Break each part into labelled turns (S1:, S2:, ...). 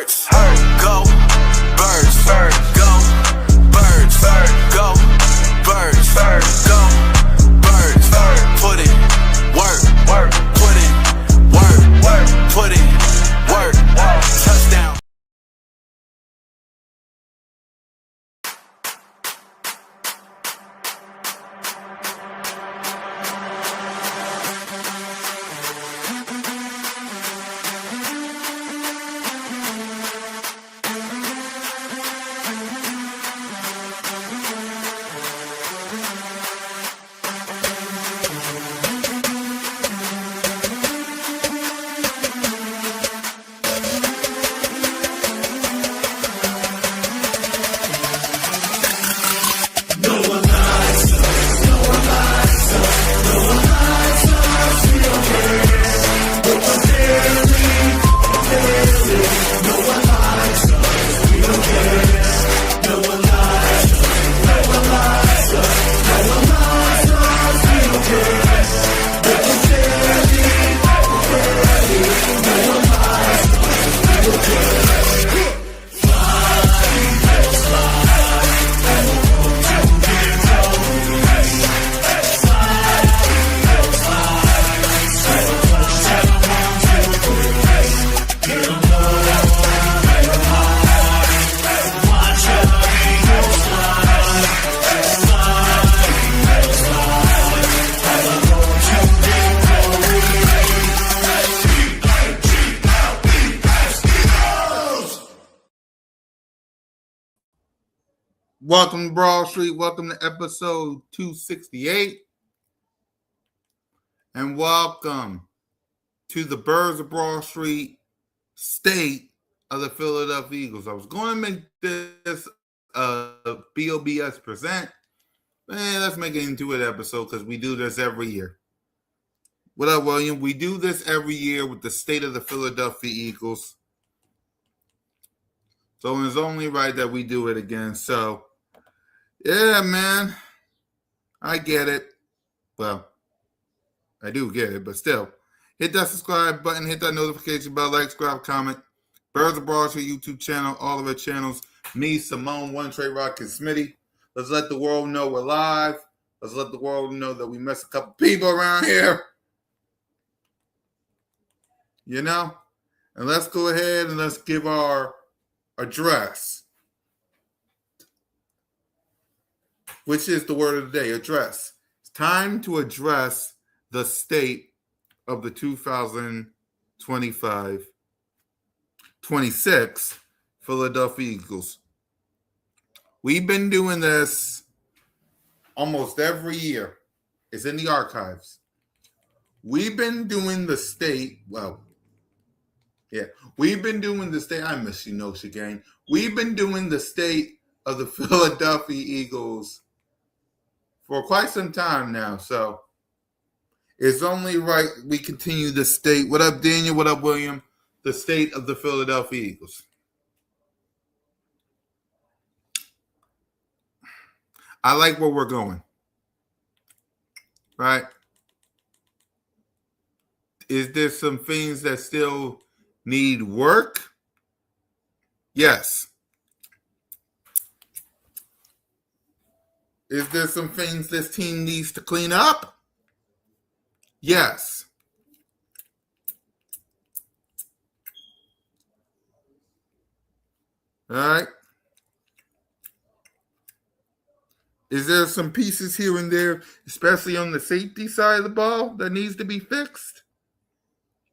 S1: birds, go, birds, go, birds, go, birds, go, birds, put it, work, put it, work, put it, work, touchdown.
S2: Welcome to Broad Street. Welcome to episode 268. And welcome to the Birds of Broad Street state of the Philadelphia Eagles. I was going to make this B.O.B.S present. Let's make it into an episode because we do this every year. What up, William? We do this every year with the state of the Philadelphia Eagles. So it's only right that we do it again. So, yeah, man, I get it. Well, I do get it, but still. Hit that subscribe button, hit that notification bell, like, subscribe, comment. Birds of Broad Street YouTube channel, all of our channels. Me, Simone, One Trey Rock, and Smitty. Let's let the world know we're live. Let's let the world know that we messed a couple people around here. You know? And let's go ahead and let's give our address, which is the word of the day, address. It's time to address the state of the 2025-26 Philadelphia Eagles. We've been doing this almost every year. It's in the archives. We've been doing the state, we've been doing the state, I miss you, Nosha gang. We've been doing the state of the Philadelphia Eagles for quite some time now, so it's only right we continue the state. What up, Daniel? What up, William? The state of the Philadelphia Eagles. I like where we're going, right? Is there some things that still need work? Yes. Is there some things this team needs to clean up? Yes. All right. Is there some pieces here and there, especially on the safety side of the ball, that needs to be fixed?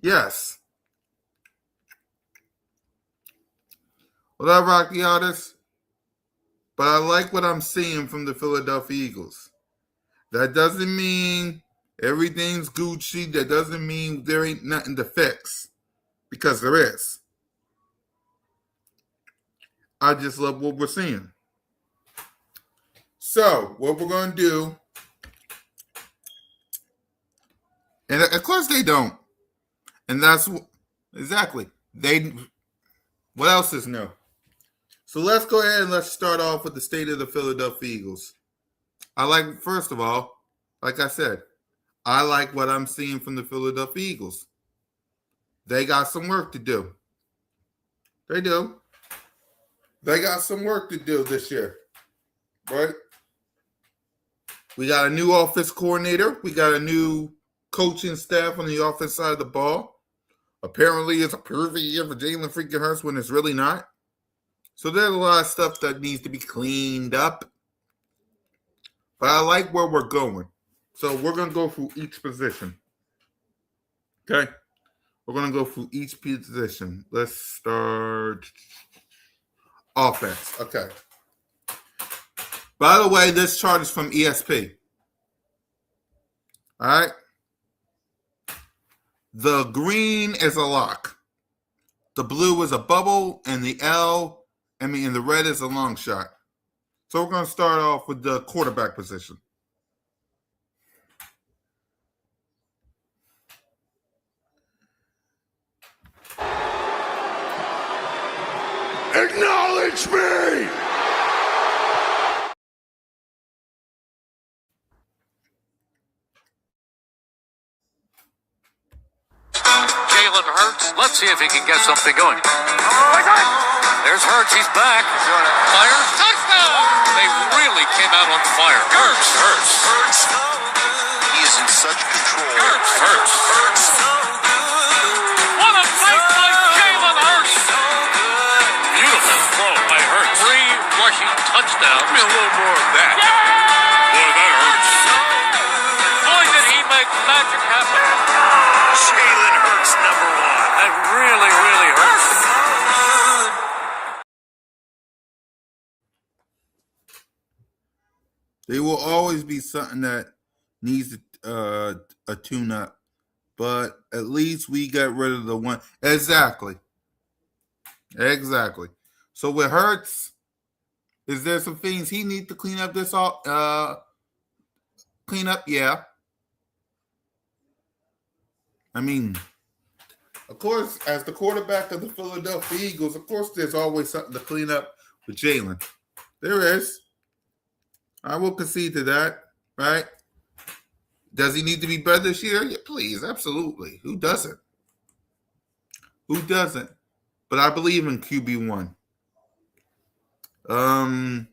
S2: Yes. Well, I rock the artist. But I like what I'm seeing from the Philadelphia Eagles. That doesn't mean everything's Gucci. That doesn't mean there ain't nothing to fix. Because there is. I just love what we're seeing. So, what we're going to do, and of course they don't. And that's, exactly, what else is new? So let's go ahead and let's start off with the state of the Philadelphia Eagles. First of all, like I said, I like what I'm seeing from the Philadelphia Eagles. They got some work to do. They do. They got some work to do this year, right? We got a new offense coordinator. We got a new coaching staff on the offense side of the ball. Apparently, it's a perfect year for Jalen freaking Hurts when it's really not. So there's a lot of stuff that needs to be cleaned up. But I like where we're going. So we're going to go through each position. Okay? We're going to go through each position. Let's start offense. Okay. By the way, this chart is from ESP. All right? The green is a lock. The blue is a bubble, and the red is a long shot. So we're going to start off with the quarterback position.
S1: Acknowledge me!
S3: Jalen Hurts. Let's see if he can get something going. There's Hurts. He's back. Fire. Touchdown! They really came out on fire. Hurts.
S4: He is in such control.
S3: Hurts. What a night by Jalen Hurts. Beautiful throw by Hurts. 3 rushing touchdowns.
S1: Give me a little more of that.
S3: Boy, that hurts. Boy, did he make magic happen.
S4: Jalen Hurts, number 1.
S3: That really, really hurts.
S2: There will always be something that needs a tune-up. But at least we got rid of the one. Exactly. So with Hurts, is there some things he needs to clean up Yeah. I mean, of course, as the quarterback of the Philadelphia Eagles, of course, there's always something to clean up with Jalen. There is. I will concede to that, right? Does he need to be better this year? Yeah, please, absolutely. Who doesn't? But I believe in QB1. Tanner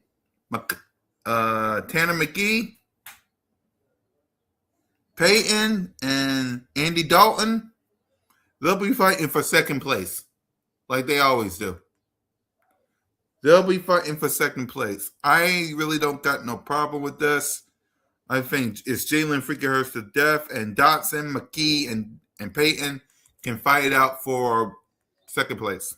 S2: McGee, Peyton, and Andy Dalton, they'll be fighting for second place, like they always do. They'll be fighting for second place. I really don't got no problem with this. I think it's Jalen freaking Hurts to death, and Dotson, McKee, and Peyton can fight it out for second place.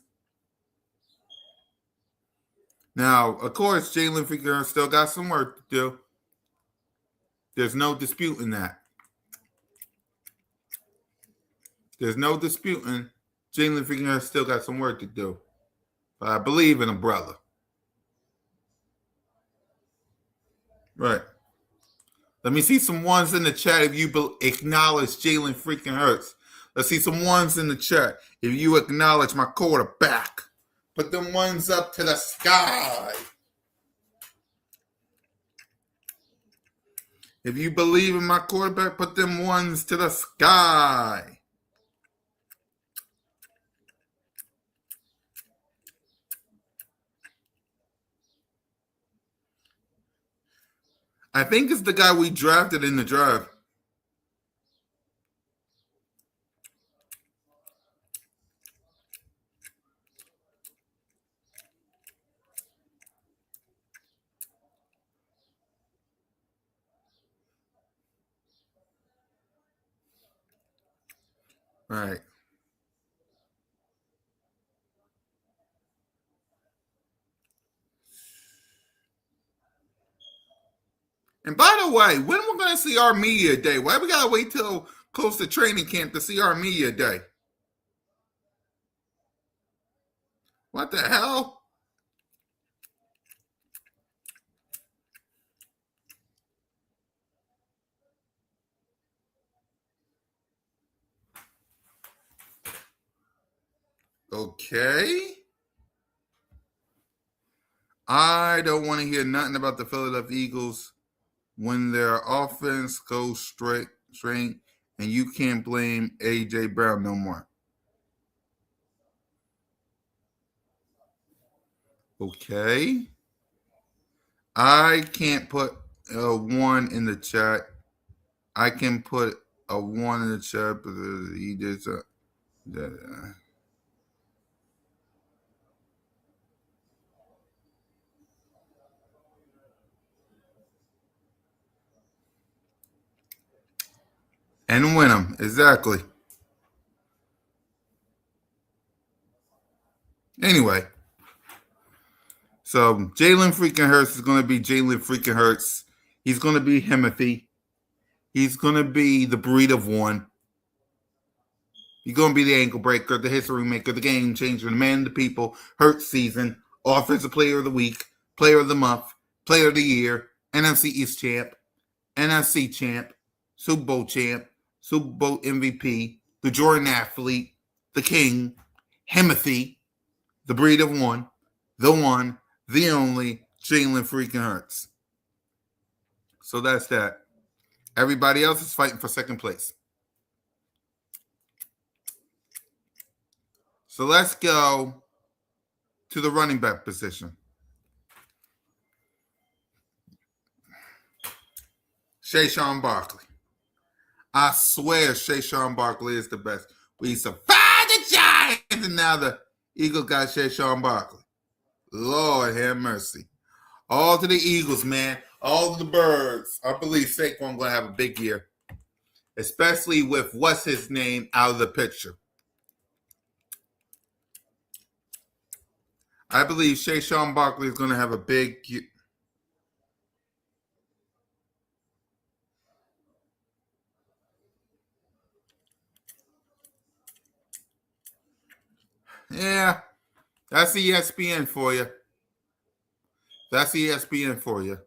S2: Now, of course, Jalen freaking Hurts still got some work to do. There's no disputing that. There's no disputing Jalen freaking Hurts still got some work to do. But I believe in a brother. Right. Let me see some ones in the chat if you acknowledge Jalen freaking Hurts. Let's see some ones in the chat if you acknowledge my quarterback. Put them ones up to the sky. If you believe in my quarterback, put them ones to the sky. I think it's the guy we drafted in the draft. Right. And by the way, when we're going to see our media day? Why we got to wait till close to training camp to see our media day? What the hell? Okay. I don't want to hear nothing about the Philadelphia Eagles when their offense goes straight, and you can't blame A.J. Brown no more. Okay. I can't put a 1 in the chat. I can put a 1 in the chat, but he did. And win them. Exactly. Anyway. So Jalen freaking Hurts is going to be Jalen freaking Hurts. He's going to be Himothy. He's going to be the breed of one. He's going to be the ankle breaker, the history maker, the game changer, the man of the people, Hurts season, offensive player of the week, player of the month, player of the year, NFC East champ, NFC champ, Super Bowl champ, Super Bowl MVP, the Jordan athlete, the king, Himothy, the breed of one, the only Jalen freaking Hurts. So that's that. Everybody else is fighting for second place. So let's go to the running back position. Shayshawn Barkley. I swear Shayshawn Barkley is the best. We survived the Giants, and now the Eagles got Shayshawn Barkley. Lord have mercy. All to the Eagles, man. All to the birds. I believe Saquon going to have a big year, especially with what's his name out of the picture. I believe Shayshawn Barkley is going to have a big year. Yeah, that's ESPN for you. That's ESPN for you.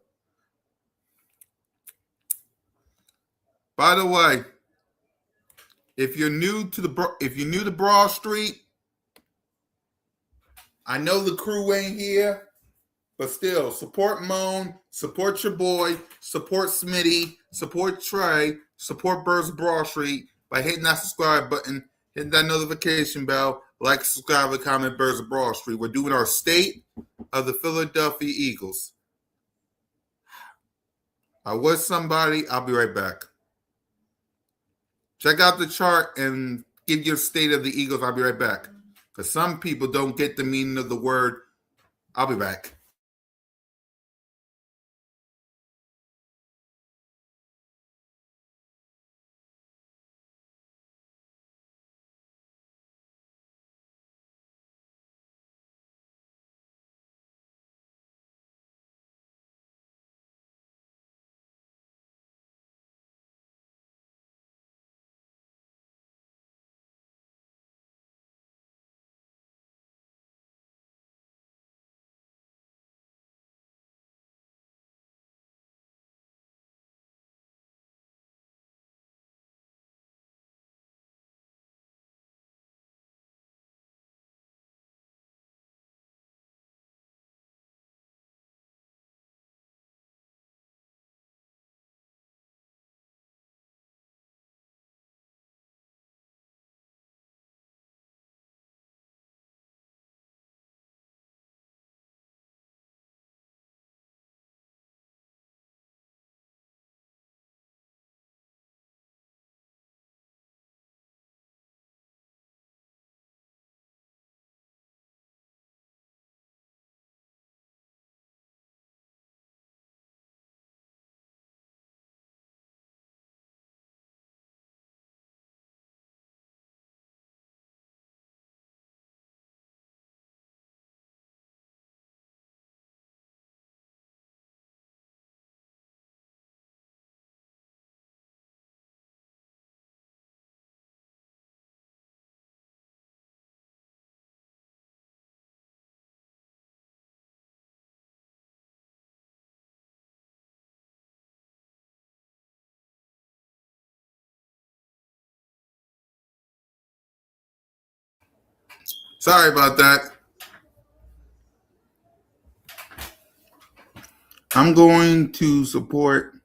S2: By the way, if you're new to Broad Street, I know the crew ain't here, but still support Moan, support your boy, support Smitty, support Trey, support Birds of Broad Street by hitting that subscribe button, hitting that notification bell, like, subscribe, and comment. Birds of Broad Street. We're doing our state of the Philadelphia Eagles. I was somebody. I'll be right back. Check out the chart and give your state of the Eagles. I'll be right back. Because some people don't get the meaning of the word. I'll be back. Sorry about that. I'm going to support.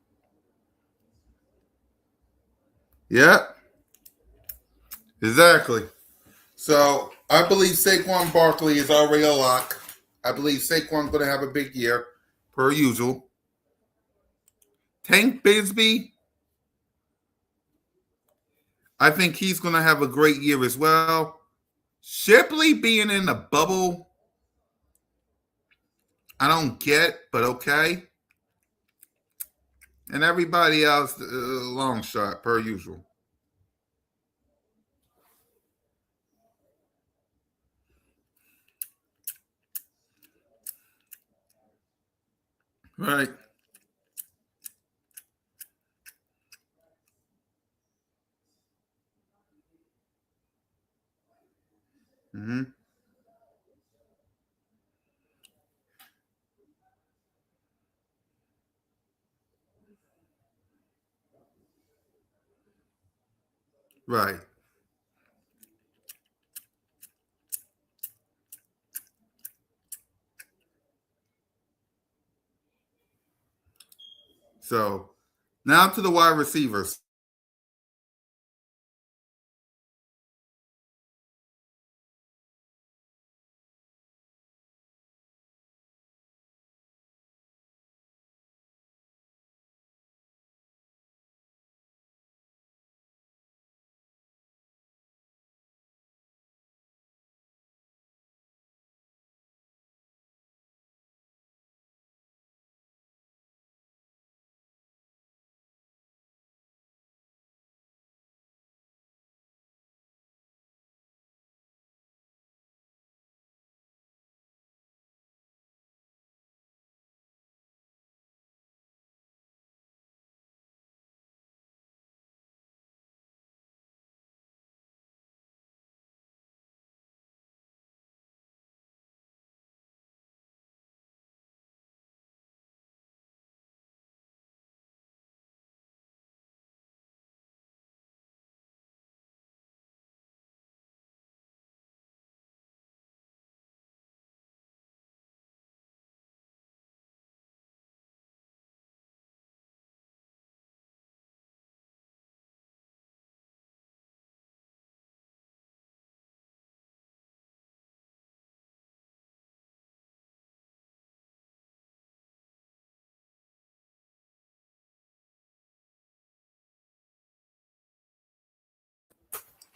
S2: Yep. Exactly. So I believe Saquon Barkley is already a lock. I believe Saquon's going to have a big year, per usual. Tank Bigsby, I think he's going to have a great year as well. Shipley being in the bubble, I don't get, but okay. And everybody else, long shot, per usual. Right. Mm-hmm. Right. So now to the wide receivers.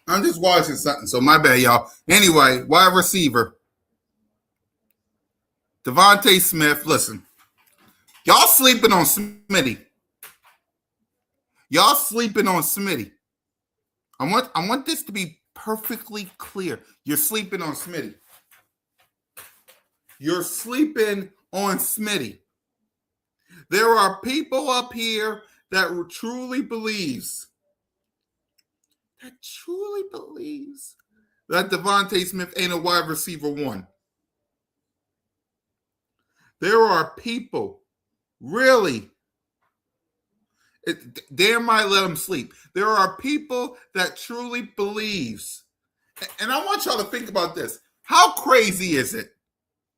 S2: I'm just watching something, so my bad, y'all. Anyway, wide receiver. Devontae Smith, listen. Y'all sleeping on Smitty. Y'all sleeping on Smitty. I want this to be perfectly clear. You're sleeping on Smitty. You're sleeping on Smitty. There are people up here that truly believes that Devontae Smith ain't a wide receiver one. There are people, really, damn might let them sleep. There are people that truly believes, and I want y'all to think about this. How crazy is it?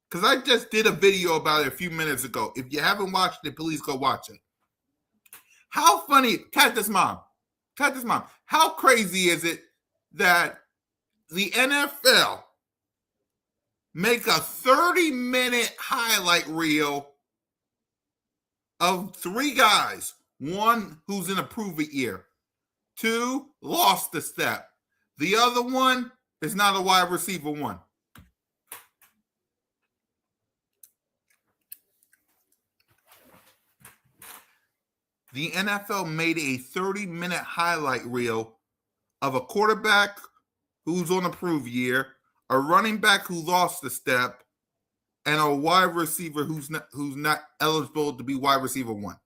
S2: Because I just did a video about it a few minutes ago. If you haven't watched it, please go watch it. How funny, Cactus Mom. How crazy is it that the NFL make a 30-minute highlight reel of three guys? One who's in a prove-it year. Two, lost the step. The other one is not a wide receiver one. The NFL made a 30-minute highlight reel of a quarterback who's on a prove year, a running back who lost the step, and a wide receiver who's not eligible to be wide receiver one.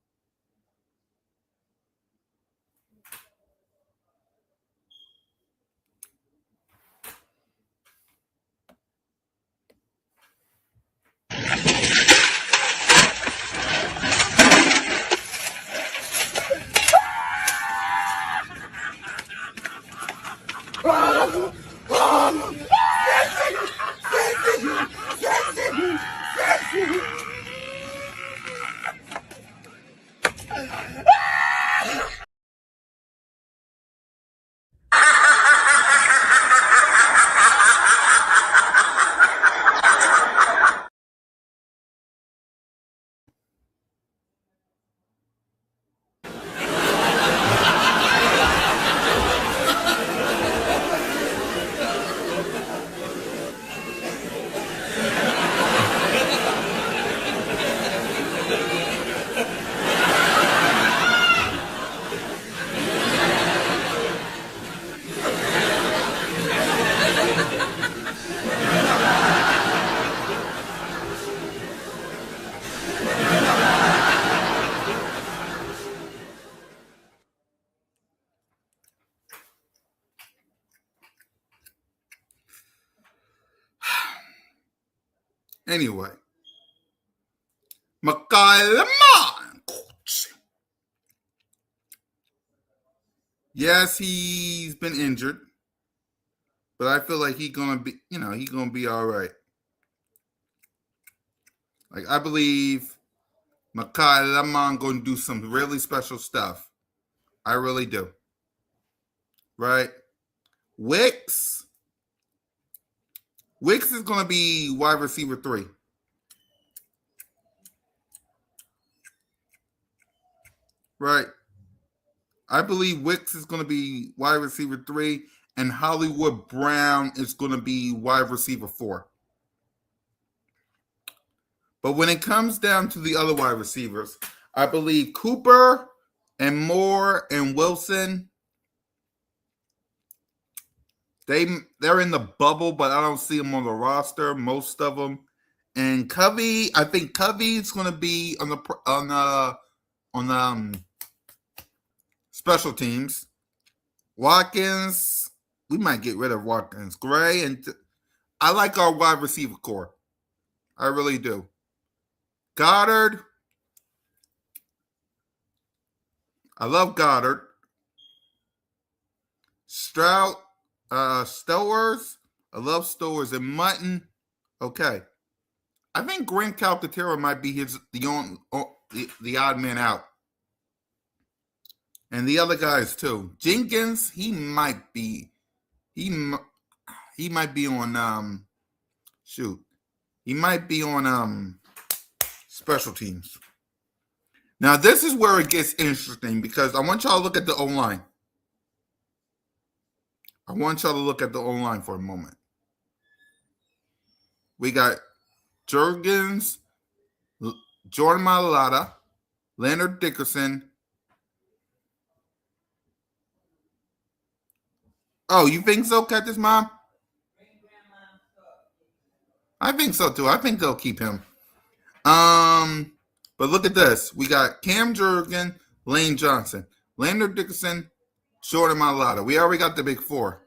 S2: Anyway, Mekhi Lamont. Yes, he's been injured, but I feel like he's gonna be, he's gonna be all right. Like I believe Mekhi Lamont gonna do some really special stuff. I really do. Right? Wicks is gonna be wide receiver 3. Right? I believe Wicks is going to be wide receiver 3, and Hollywood Brown is going to be wide receiver 4. But when it comes down to the other wide receivers, I believe Cooper and Moore and Wilson, they're in the bubble, but I don't see them on the roster, most of them. And Covey, I think Covey is going to be on special teams. Watkins, we might get rid of Watkins. Gray, and I like our wide receiver core. I really do. Goddard, I love Goddard. Stroud, Stowers, I love Stowers. And Mutton, okay. I think Grant Calcaterra might be the odd man out. And the other guys too. Jenkins, he might be on he might be on special teams. Now this is where it gets interesting because I want y'all to look at the O-line. I want y'all to look at the O-line for a moment. We got Jurgens, Jordan Mailata, Leonard Dickerson. Oh, you think so, Catch's mom? I think so too. I think they'll keep him. But look at this. We got Cam Jurgen, Lane Johnson, Leonard Dickerson, Jordan Mailata. We already got the big 4.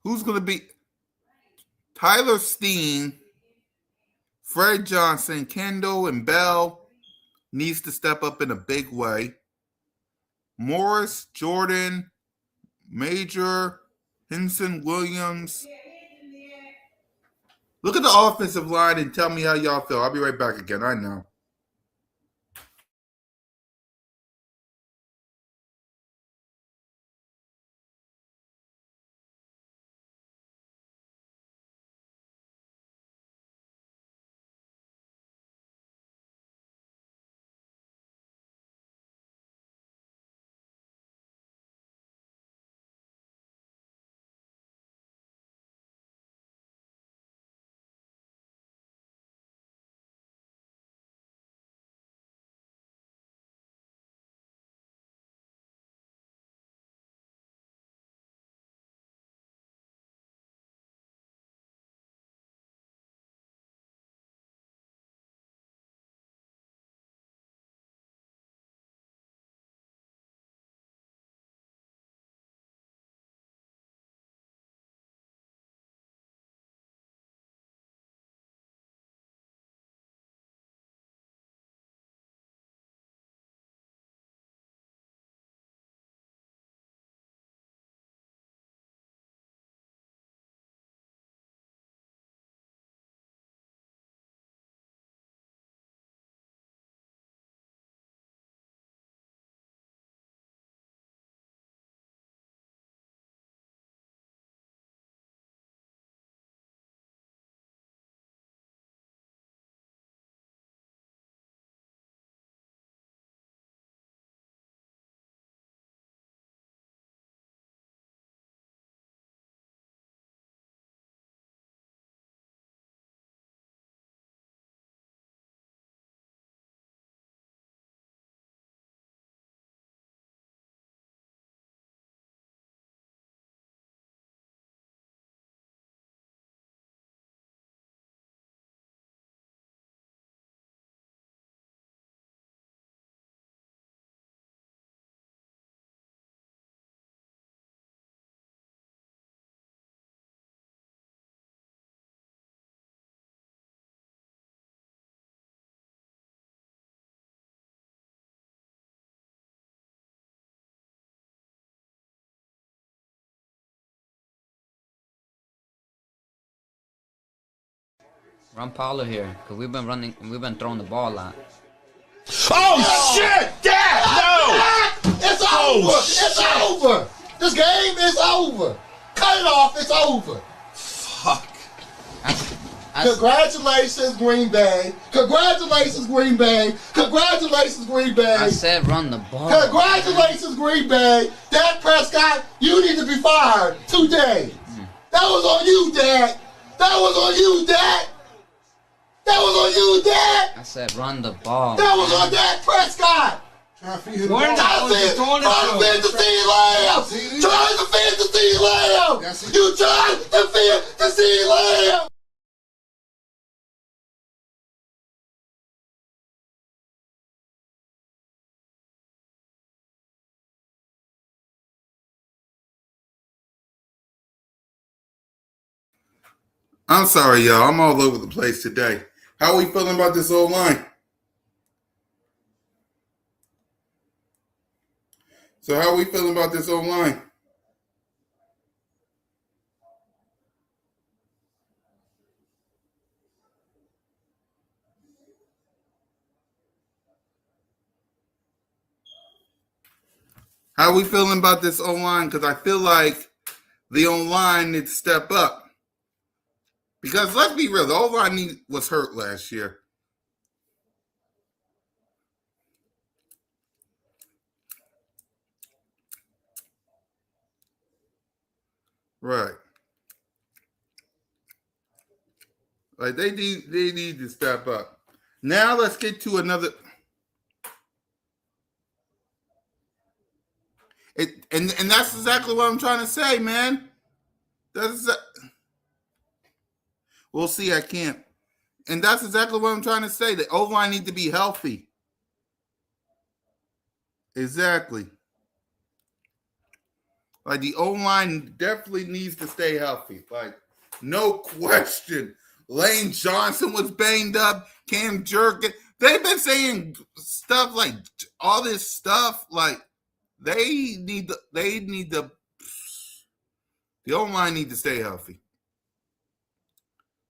S2: Who's going to be Tyler Steen, Fred Johnson, Kendall, and Bell needs to step up in a big way. Morris, Jordan, Major, Henson, Williams. Look at the offensive line and tell me how y'all feel. I'll be right back again. I know.
S5: Run Paulo here, cause we've been throwing the ball a lot.
S1: Oh, shit! Dad, no!
S6: It's over! It's over! This game is over! Cut it off, it's over!
S1: Fuck.
S6: Congratulations, Green Bay! Congratulations, Green Bay! Congratulations, Green Bay!
S5: I said run the ball.
S6: Congratulations, Green Bay! Dak Prescott, you need to be fired today! That was on you, Dak! That was on you, Dak! That was on you, Dak!
S5: I said run the ball.
S6: That was on Dak Prescott!
S7: Trying to feed him
S6: Trying to feed the CeeDee Lamb! Trying to feed the CeeDee Lamb! You trying to feed the CeeDee Lamb!
S2: I'm sorry, y'all. I'm all over the place today. How are we feeling about this old line? So how are we feeling about this old line? How are we feeling about this old line? Because I feel like the old line needs to step up. Because let's be real, the old line was hurt last year. Right. Like they need to step up. Now let's get to another. And that's exactly what I'm trying to say, man. We'll see. I can't. And that's exactly what I'm trying to say. The O-line need to be healthy. Exactly. Like the O-line definitely needs to stay healthy. Like, no question. Lane Johnson was banged up. Cam Jerkin. They've been saying stuff like all this stuff. Like they need the O-line need to stay healthy.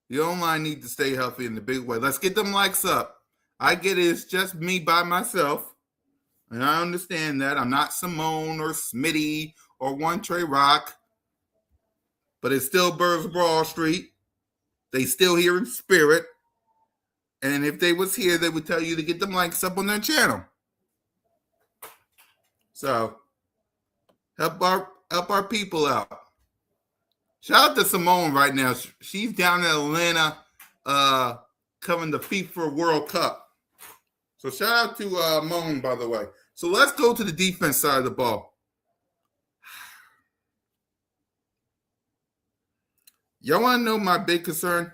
S2: The O-line need to stay healthy in the big way. Let's get them likes up. I get it. It's just me by myself. And I understand that. I'm not Simone or Smitty or One Trey Rock. But it's still Birds Broad Street. They still here in spirit. And if they was here, they would tell you to get them likes up on their channel. So help our people out. Shout out to Simone right now. She's down in Atlanta covering the FIFA World Cup. So shout out to Moan, by the way. So let's go to the defense side of the ball. Y'all want to know my big concern?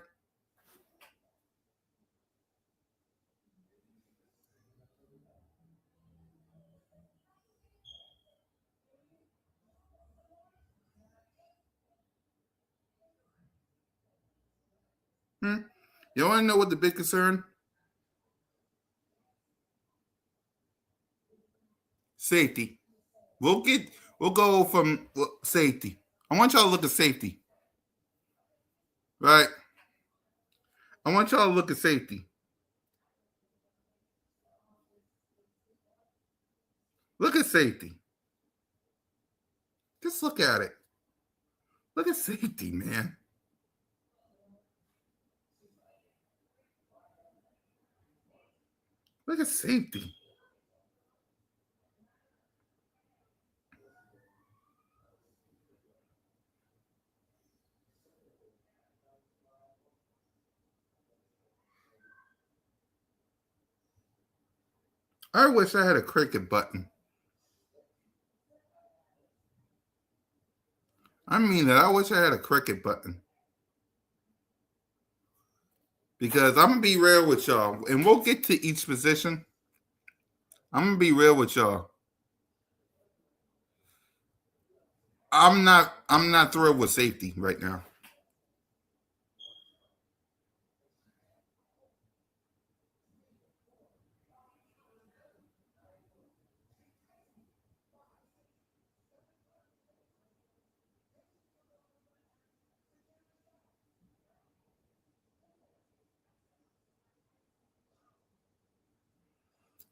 S2: You want to know what the big concern? Safety. We'll go from safety. I want y'all to look at safety. Right? I want y'all to look at safety. Look at safety. Just look at it. Look at safety, man. Look at safety. I wish I had a cricket button. I mean that. I wish I had a cricket button. Because I'm going to be real with y'all. And we'll get to each position. I'm going to be real with y'all. I'm not thrilled with safety right now.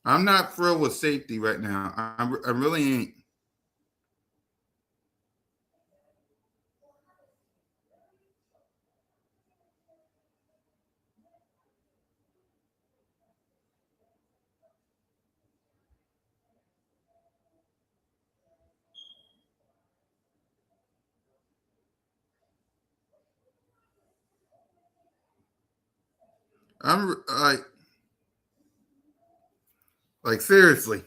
S2: I'm not thrilled with safety right now. I really ain't. I'm like seriously.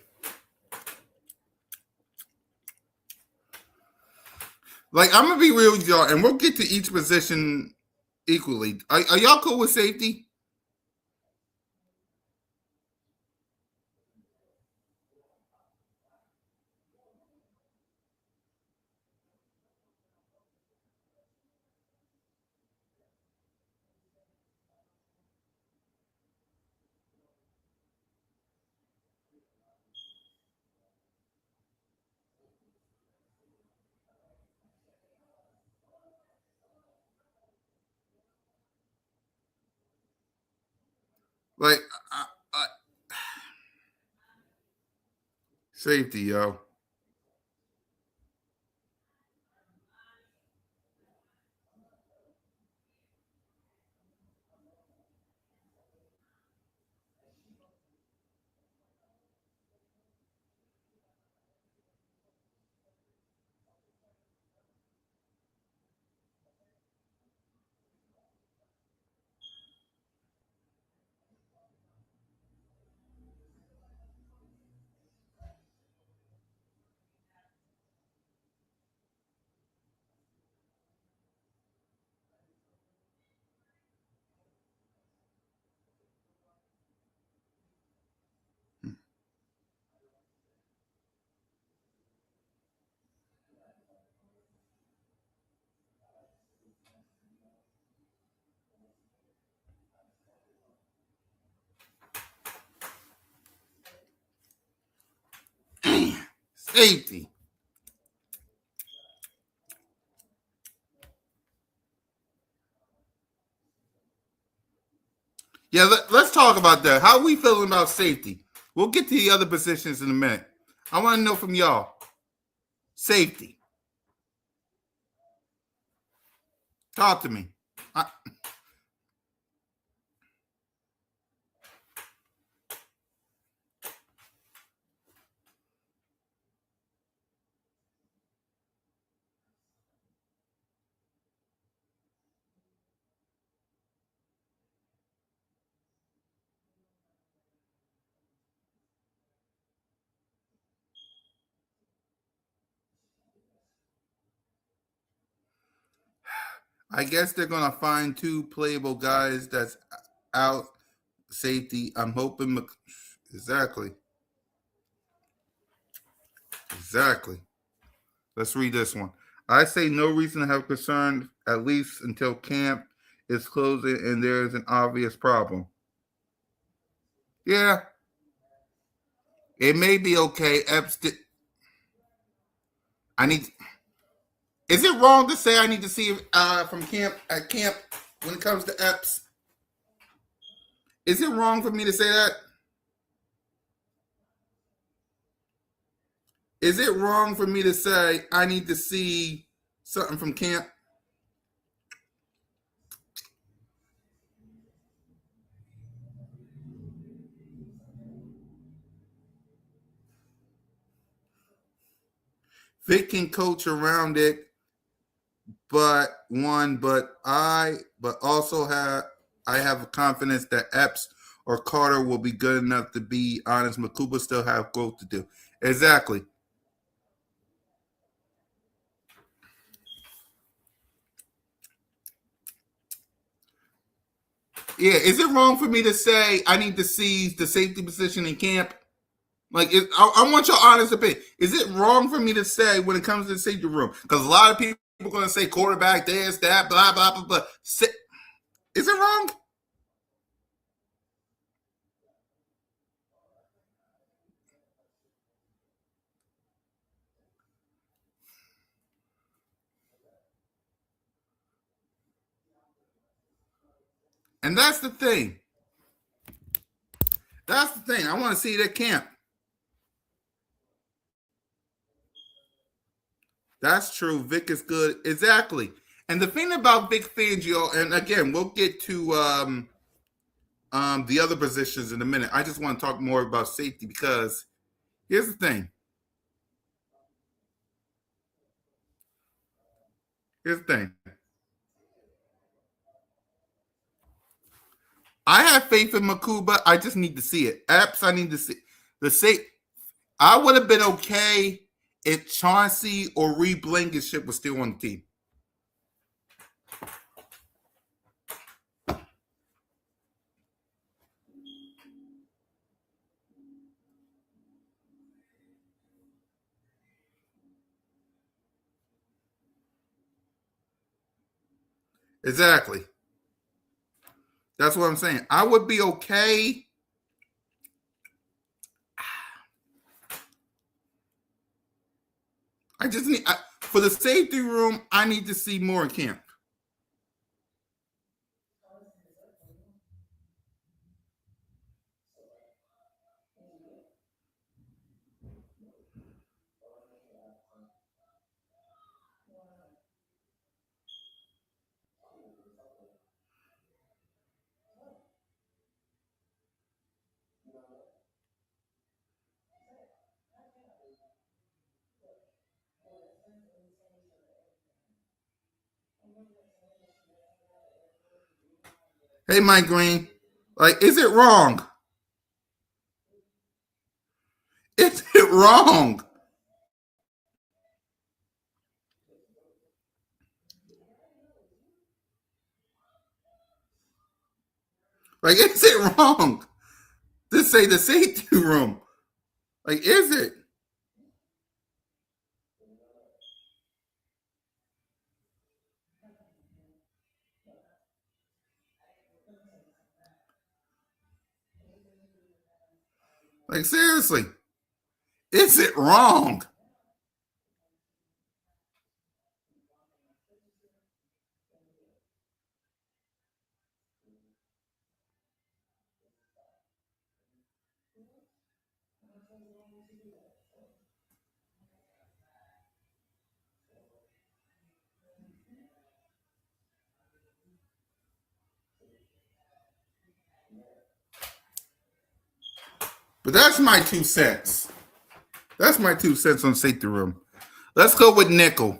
S2: Like I'm gonna be real with y'all, and we'll get to each position equally. Are y'all cool with safety? Like I, safety, yo. Safety. Yeah, let's talk about that. How are we feeling about safety? We'll get to the other positions in a minute. I want to know from y'all. Safety. Talk to me. I, I guess they're gonna find two playable guys that's out safety. I'm hoping. Exactly. Exactly. Let's read this one. I say no reason to have concern, at least until camp is closing and there is an obvious problem. Yeah, it may be okay. I need. Is it wrong to say I need to see from camp at camp when it comes to EPS? Is it wrong for me to say that? Is it wrong for me to say I need to see something from camp? Vic can coach around it, but also I have confidence that Epps or Carter will be good enough to be honest. Makuba still have growth to do. Exactly. Yeah. Is it wrong for me to say I need to see the safety position in camp? Like, I want your honest opinion. Is it wrong for me to say when it comes to the safety room? Because a lot of people are going to say quarterback, this, that, blah, blah, blah, blah. Is it wrong? And that's the thing. That's the thing. I want to see it at camp. That's true. Vic is good. Exactly. And the thing about Vic Fangio, and again, we'll get to the other positions in a minute. I just want to talk more about safety because here's the thing. I have faith in Makuba. I just need to see it. Apps, I need to see the safe. I would have been okay if Chauncey or Reed Blankenship was still on the team. Exactly. That's what I'm saying. I would be okay. I just need for the safety room. I need to see more in camp. Hey, Mike Green, like, is it wrong? Is it wrong? Like, is it wrong to say the safety room? Like, is it? Like, seriously, is it wrong? But that's my 2 cents. That's my 2 cents on safety room. Let's go with nickel.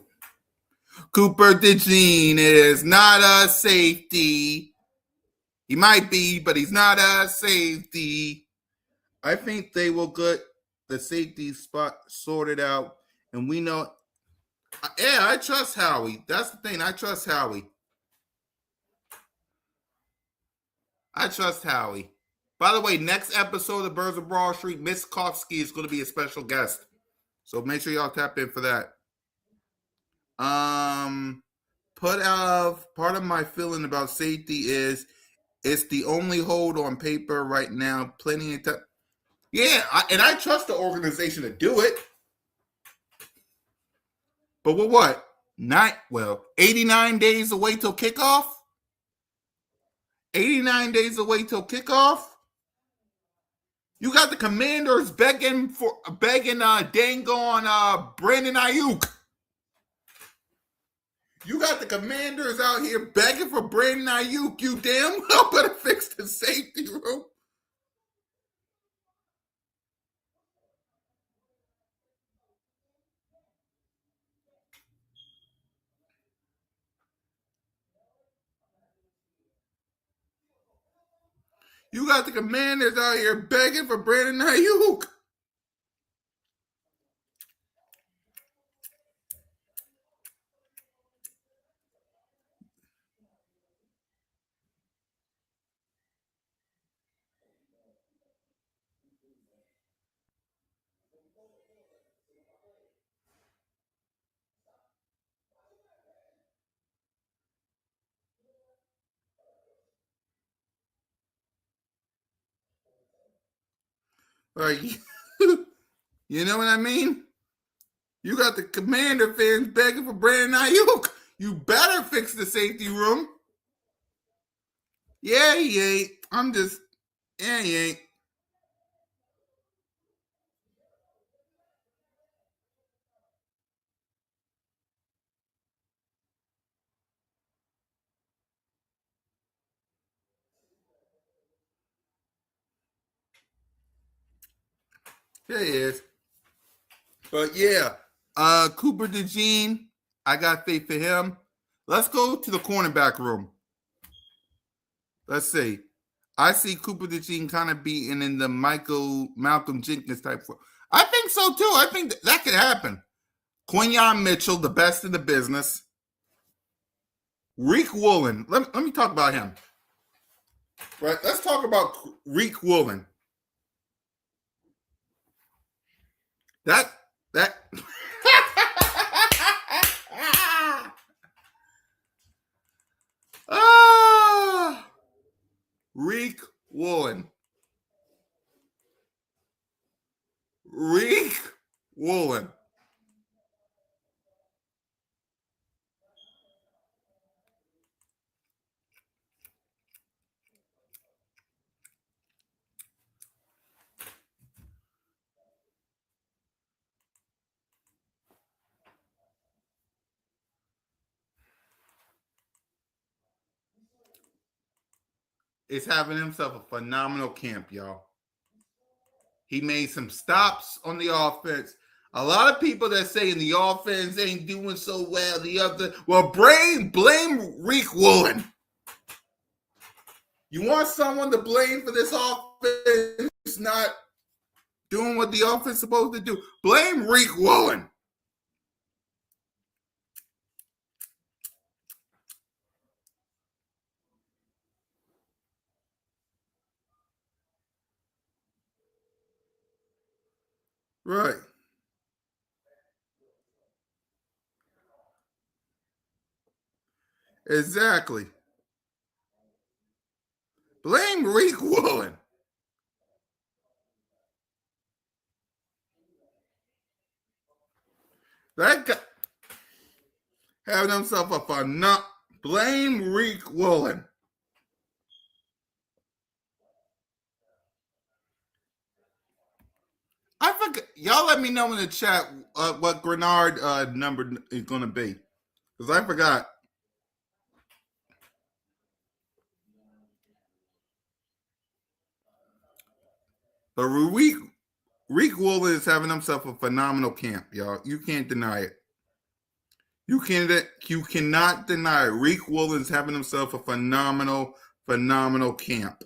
S2: Cooper DeJean is not a safety. He might be, but he's not a safety. I think they will get the safety spot sorted out. And we know, yeah, I trust Howie. That's the thing. I trust Howie. By the way, next episode of Birds of Broad Street, Miss Kofsky is going to be a special guest. So make sure y'all tap in for that. Part of my feeling about safety is it's the only hold on paper right now. Plenty of time. Yeah, and I trust the organization to do it. But with what? 89 days away till kickoff? 89 days away till kickoff? You got the Commanders begging dang on Brandon Ayuk. You got the Commanders out here begging for Brandon Ayuk. You damn well better fix the safety room. You got the Commanders out here begging for Brandon Ayuk. Like, you know what I mean? You got the Commander fans begging for Brandon Ayuk. You better fix the safety room. Yeah, he ain't. He ain't. Yeah, he is. But yeah, Cooper DeJean, I got faith for him. Let's go to the cornerback room. Let's see. I see Cooper DeJean kind of being in the Malcolm Jenkins type. I think so too. I think that could happen. Quinyon Mitchell, the best in the business. Reek Woolen. Let me talk about him. Right. Let's talk about Reek Woolen. That Reek Woolen. Reek Woolen. Is having himself a phenomenal camp, y'all. He made some stops on the offense. A lot of people that saying the offense ain't doing so well. Blame Reek Woolen. You want someone to blame for this offense not doing what the offense is supposed to do? Blame Reek Woolen. Right. Exactly. Blame Reek Woolen. That guy having himself a phenomenal. Blame Reek Woolen. I forgot. Y'all let me know in the chat what Grenard number is going to be. Because I forgot. But Reek Woolen is having himself a phenomenal camp, y'all. You can't deny it. You cannot deny it. Reek Woolen is having himself a phenomenal camp.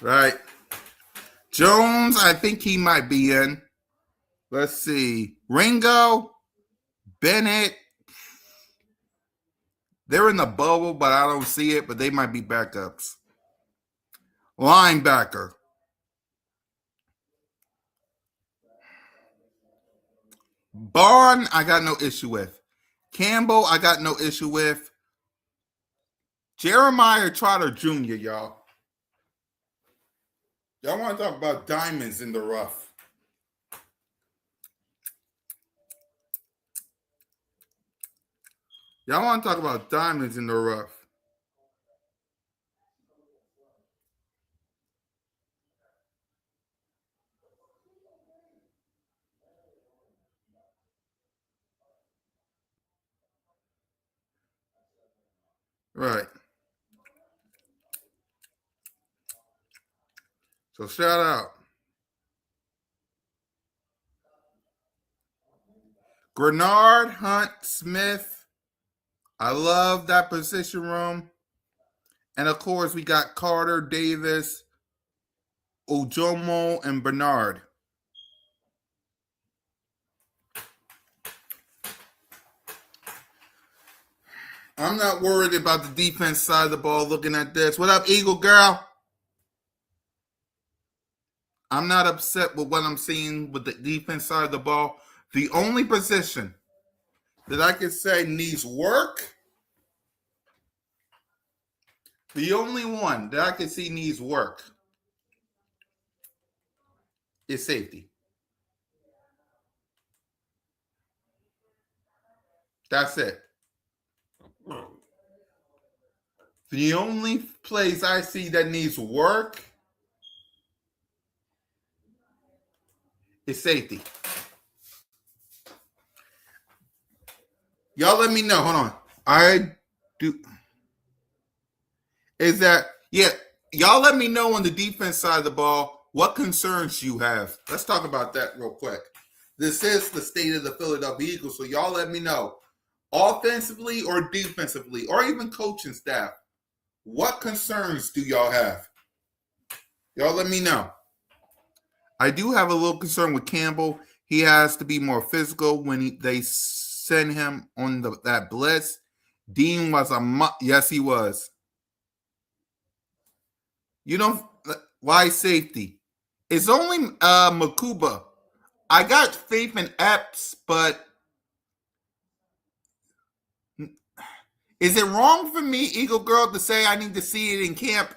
S2: Right. Jones, I think he might be in. Let's see. Ringo, Bennett. They're in the bubble, but I don't see it, but they might be backups. Linebacker. Barn, I got no issue with. Campbell, I got no issue with. Jeremiah Trotter Jr., y'all. Y'all want to talk about diamonds in the rough. Y'all want to talk about diamonds in the rough. Right. So shout out. Grenard, Hunt, Smith. I love that position room. And of course, we got Carter, Davis, Ojomo, and Bernard. I'm not worried about the defense side of the ball looking at this. What up, Eagle Girl? I'm not upset with what I'm seeing with the defense side of the ball. The only position that I could say needs work, the only one that I could see needs work is safety. That's it. The only place I see that needs work is safety. Y'all let me know. Hold on. I do. Is that, yeah, y'all let me know on the defense side of the ball what concerns you have. Let's talk about that real quick. This is the state of the Philadelphia Eagles, so y'all let me know. Offensively or defensively, or even coaching staff, what concerns do y'all have? Y'all let me know. I do have a little concern with Campbell. He has to be more physical when they send him on that blitz. Dean was yes, he was. You don't. Why safety? It's only Makuba. I got faith in Epps, but is it wrong for me, Eagle Girl, to say I need to see it in camp?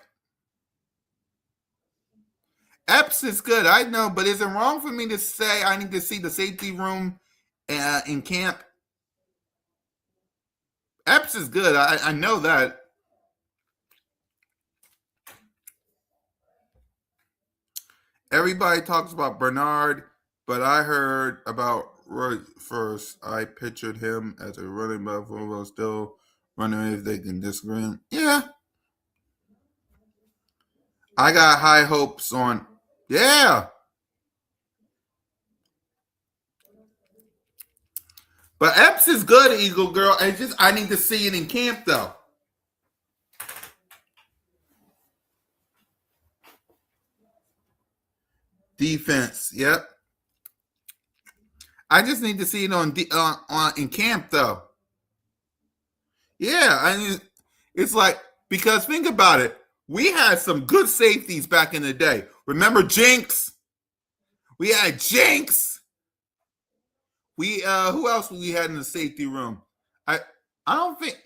S2: Epps is good, I know, but is it wrong for me to say I need to see the safety room in camp? Epps is good. I know that. Everybody talks about Bernard, but I heard about Roy first. I pictured him as a running back for still running if they can disagree. Yeah. I got high hopes on. Yeah. But Epps is good, Eagle Girl. I need to see it in camp though. Defense. Yep. I just need to see it on in camp though. Yeah, I mean, it's like, because think about it. We had some good safeties back in the day. Remember Jinx? We had Jinx. We who else we had in the safety room? I don't think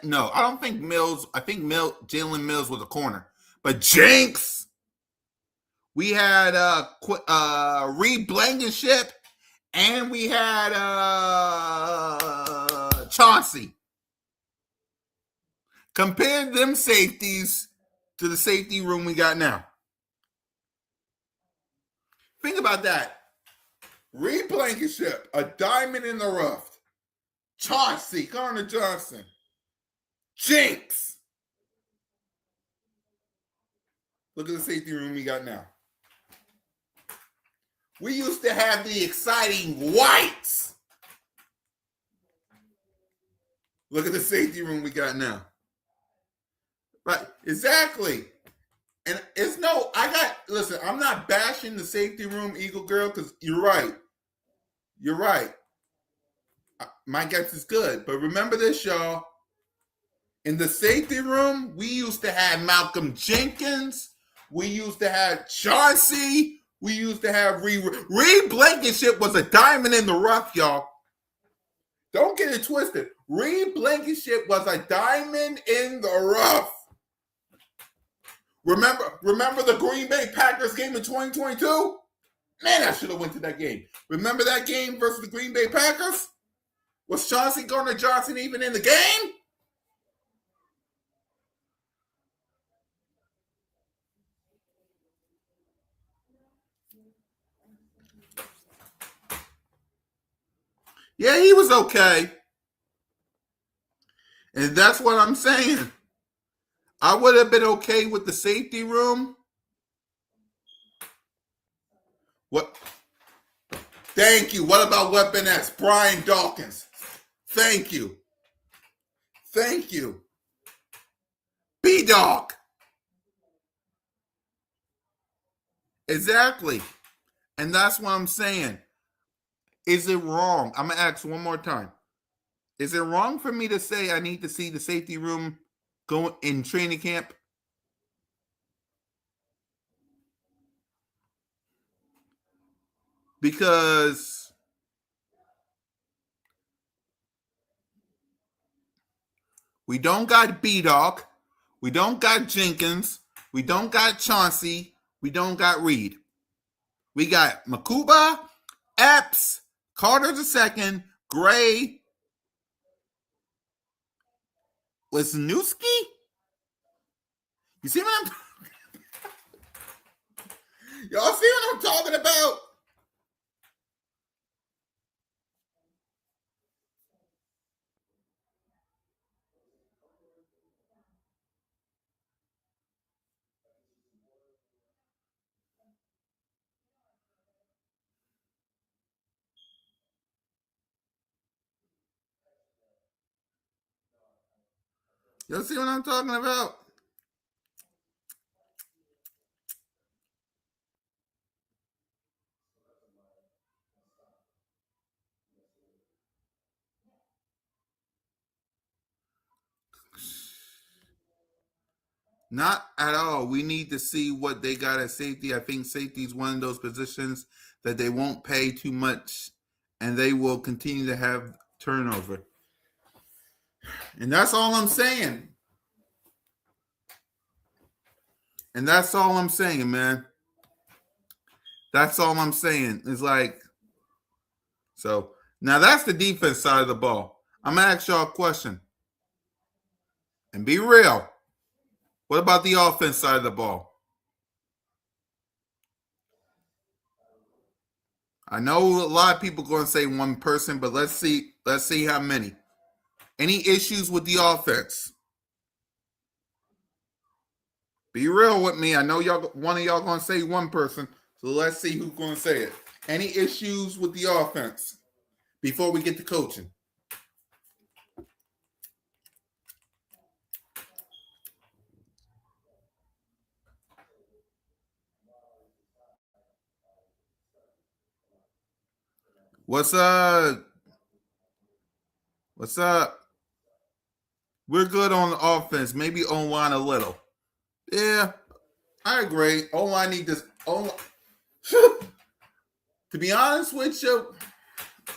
S2: no. I don't think Mills. I think Jalen Mills was a corner, but Jinx. We had Reed Blankenship, and we had Chauncey. Compare them safeties to the safety room we got now. Think about that. Reed Blankenship, a diamond in the rough. Chauncey, Connor Johnson. Jinx. Look at the safety room we got now. We used to have the exciting Whites. Look at the safety room we got now. Right, exactly. And listen, I'm not bashing the safety room, Eagle Girl, because you're right. You're right. My guess is good. But remember this, y'all. In the safety room, we used to have Malcolm Jenkins. We used to have Chauncey. We used to have Reed Blankenship was a diamond in the rough, y'all. Don't get it twisted. Reed Blankenship was a diamond in the rough. Remember the Green Bay Packers game in 2022? Man, I should have went to that game. Remember that game versus the Green Bay Packers? Was Chauncey Gardner-Johnson even in the game? Yeah, he was okay. And that's what I'm saying. I would have been okay with the safety room. What? Thank you. What about Weapon X? Brian Dawkins. Thank you. Thank you. B-Dog. Exactly. And that's what I'm saying. Is it wrong? I'm going to ask one more time. Is it wrong for me to say I need to see the safety room go in training camp? Because we don't got B-Dog. We don't got Jenkins. We don't got Chauncey. We don't got Reed. We got Makuba, Epps, Carter II, Gray, Wisniewski. You see what I'm Y'all see what I'm talking about? You see what I'm talking about? Not at all. We need to see what they got at safety. I think safety is one of those positions that they won't pay too much and they will continue to have turnover. And that's all I'm saying. And that's all I'm saying, man. That's all I'm saying. It's like, so now that's the defense side of the ball. I'm going to ask y'all a question. And be real. What about the offense side of the ball? I know a lot of people are going to say one person, but let's see how many. Any issues with the offense? Be real with me. I know one of y'all going to say one person, so let's see who's going to say it. Any issues with the offense before we get to coaching? What's up? What's up? We're good on the offense, maybe O-line a little. Yeah, I agree. O-line need this. To be honest with you,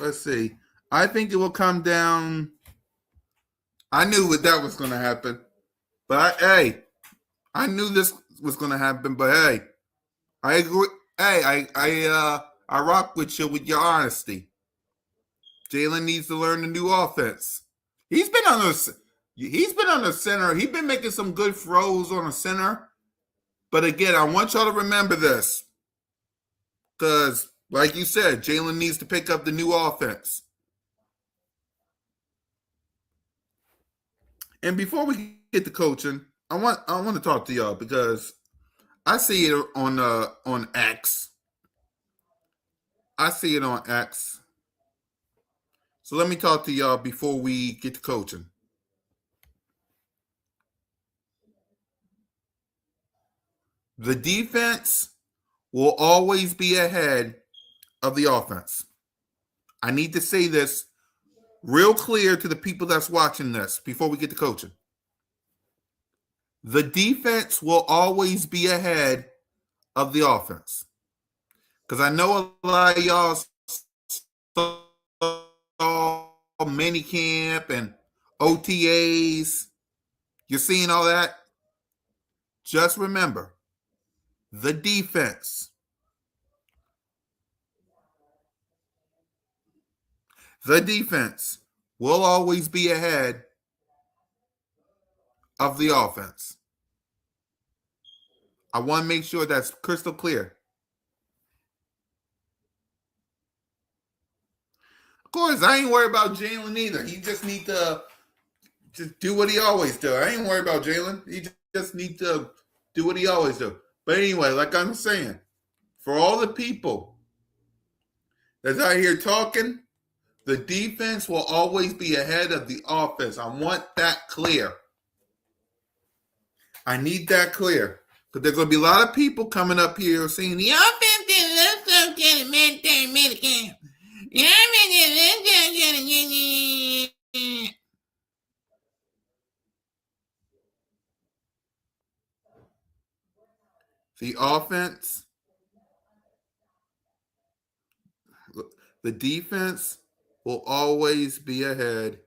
S2: let's see. I think it will come down. I knew that was going to happen. But I knew this was going to happen. But hey, I agree. Hey, I rock with you with your honesty. Jalen needs to learn the new offense. He's been on the center. He's been making some good throws on the center. But again, I want y'all to remember this. Because, like you said, Jalen needs to pick up the new offense. And before we get to coaching, I want to talk to y'all because I see it on X. I see it on X. So let me talk to y'all before we get to coaching. The defense will always be ahead of the offense. I need to say this real clear to the people that's watching this before we get to coaching. The defense will always be ahead of the offense. Because I know a lot of y'all saw minicamp and OTAs. You're seeing all that? Just remember, the defense will always be ahead of the offense. I want to make sure that's crystal clear. Of course, I ain't worried about Jalen either. He just need to just do what he always do. I ain't worried about Jalen. He just need to do what he always do. But anyway, like I'm saying, for all the people that's out here talking, the defense will always be ahead of the offense. I want that clear. I need that clear. Because there's going to be a lot of people coming up here saying, the offense didn't look so good at minicamp. The offense, the defense will always be ahead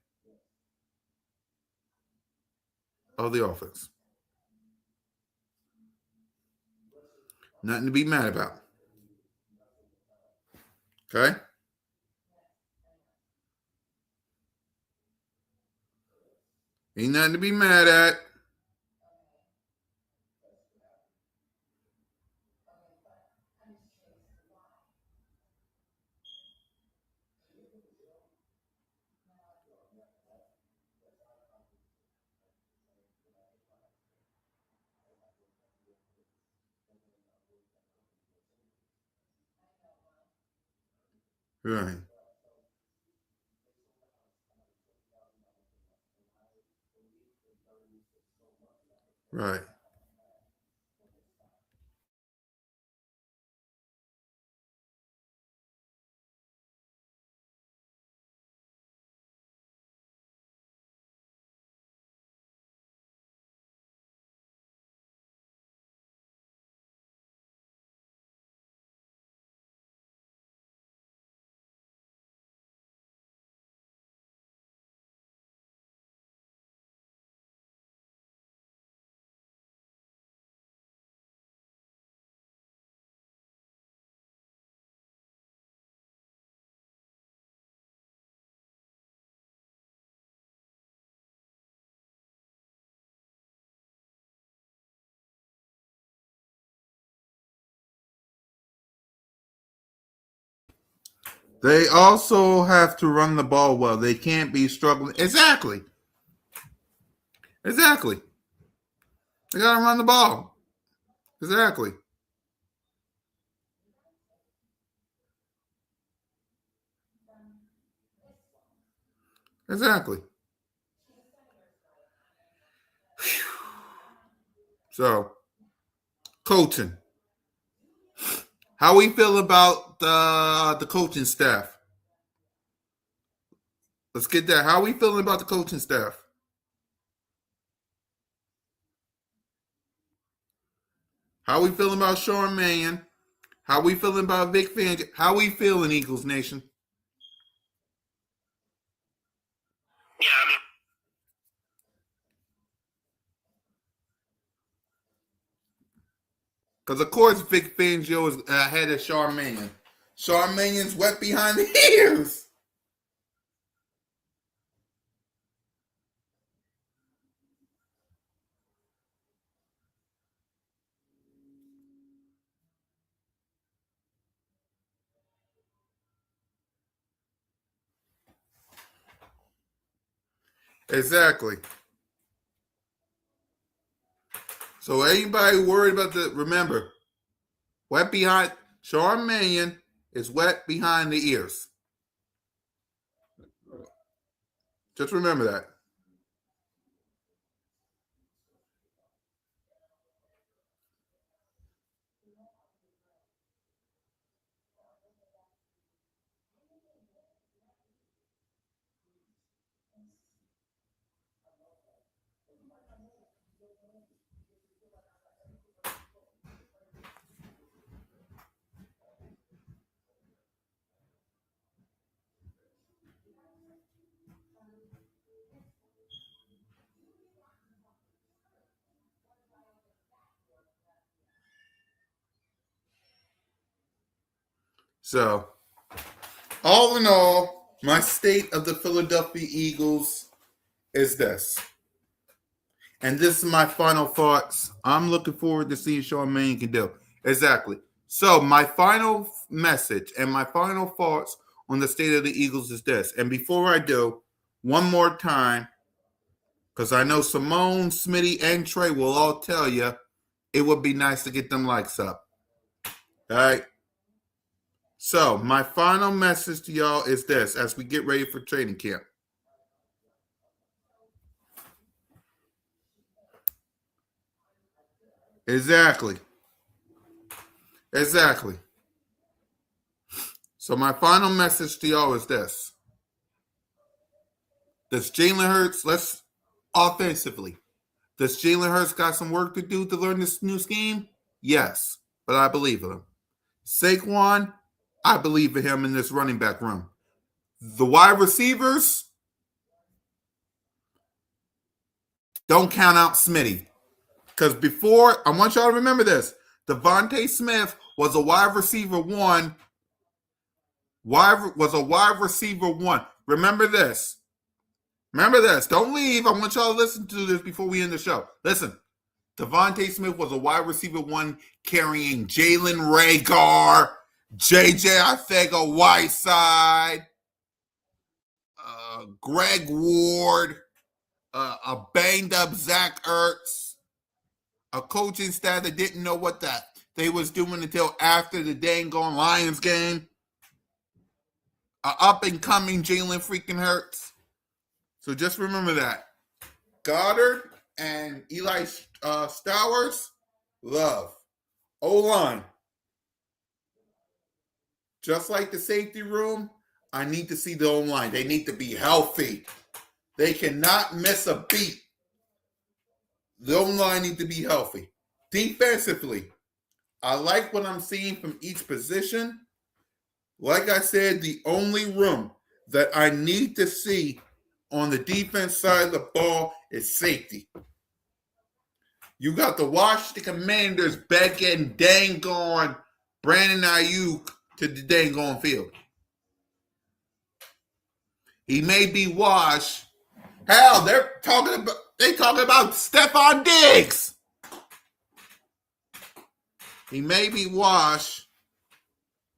S2: of the offense. Nothing to be mad about. Okay? Ain't nothing to be mad at. Right. Right. They also have to run the ball well. They can't be struggling. Exactly. Exactly. They got to run the ball. Exactly. Exactly. So, coaching. How we feel about the coaching staff? Let's get that. How we feeling about the coaching staff? How we feeling about Sean Mannion? How we feeling about Vic Fangio? How we feeling, Eagles Nation?
S4: Yeah, I mean,
S2: Because, of course, Vic Fangio is ahead of Sean Mannion. Sean Mannion's wet behind the ears. Exactly. So anybody worried about remember, wet behind, Sean Mannion is wet behind the ears. Just remember that. So, all in all, my state of the Philadelphia Eagles is this. And this is my final thoughts. I'm looking forward to seeing Sean Mannion can do. Exactly. So my final message and my final thoughts on the state of the Eagles is this. And before I do, one more time, because I know Simone, Smitty, and Trey will all tell you it would be nice to get them likes up. All right. So my final message to y'all is this as we get ready for training camp. Exactly. Exactly. So my final message to y'all is this. Does Jalen Hurts, let's offensively, does Jalen Hurts got some work to do to learn this new scheme? Yes, but I believe in him. Saquon, I believe in him in this running back room. The wide receivers, don't count out Smitty. Because before, I want y'all to remember this. Devontae Smith was a wide receiver one. Was a wide receiver one. Remember this. Remember this. Don't leave. I want y'all to listen to this before we end the show. Listen. Devontae Smith was a wide receiver one carrying Jalen Reagor, J.J. Arcega-Whiteside, Greg Ward, a banged-up Zach Ertz, a coaching staff that didn't know what they was doing until after the dang gone Lions game, a up-and-coming Jalen freaking Hurts. So just remember that. Goddard and Eli Stowers, love. O-line. Just like the safety room, I need to see the O-line. They need to be healthy. They cannot miss a beat. The O-line need to be healthy. Defensively, I like what I'm seeing from each position. Like I said, the only room that I need to see on the defense side of the ball is safety. You got the Washington Commanders begging dang on Brandon Ayuk to the dang on field. He may be washed. Hell, they talking about Stephon Diggs. He may be washed.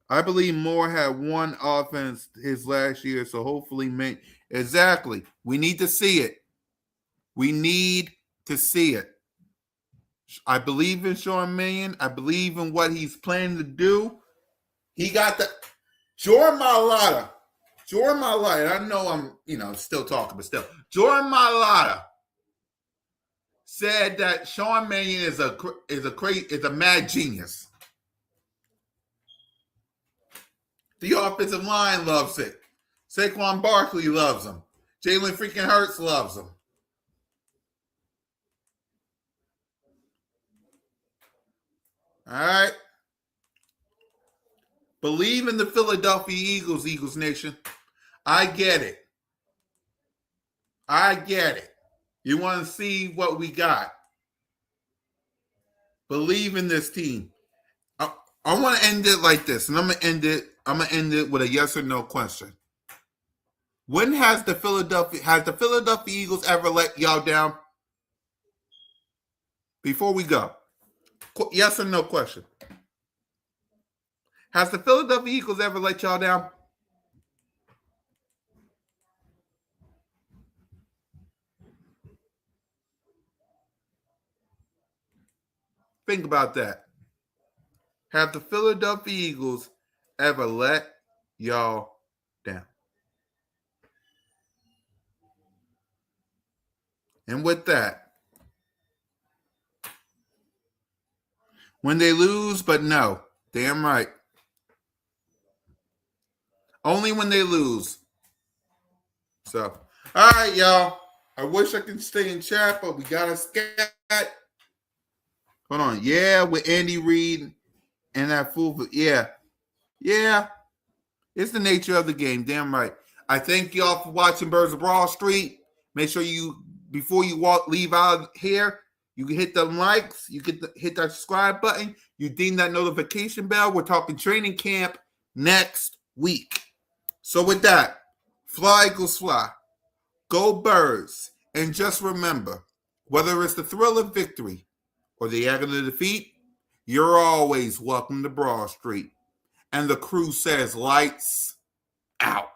S2: I believe Moore had one offense his last year, so hopefully, exactly. We need to see it. We need to see it. I believe in Sean Mannion. I believe in what he's planning to do. He got the Jordan Mailata. I know I'm, still talking, but still. Jordan Mailata said that Sean Mannion is a mad genius. The offensive line loves it. Saquon Barkley loves him. Jalen freaking Hurts loves him. All right. Believe in the Philadelphia Eagles, Eagles Nation. I get it. You want to see what we got. Believe in this team. I want to end it like this, and I'm gonna end it with a yes or no question. When has the Philadelphia Eagles ever let y'all down? Before we go, yes or no question. Has the Philadelphia Eagles ever let y'all down? Think about that. Have the Philadelphia Eagles ever let y'all down? And with that, when they lose, but no, damn right. Only when they lose. So, all right, y'all. I wish I could stay in chat, but we got a scat. Hold on. Yeah, with Andy Reid and that fool. Yeah. It's the nature of the game. Damn right. I thank y'all for watching Birds of Broad Street. Make sure before you leave out here, you can hit the likes. You can hit that subscribe button. You ding that notification bell. We're talking training camp next week. So with that, fly Eagles fly. Go Birds. And just remember, whether it's the thrill of victory or the agony of defeat, you're always welcome to Broad Street. And the crew says lights out.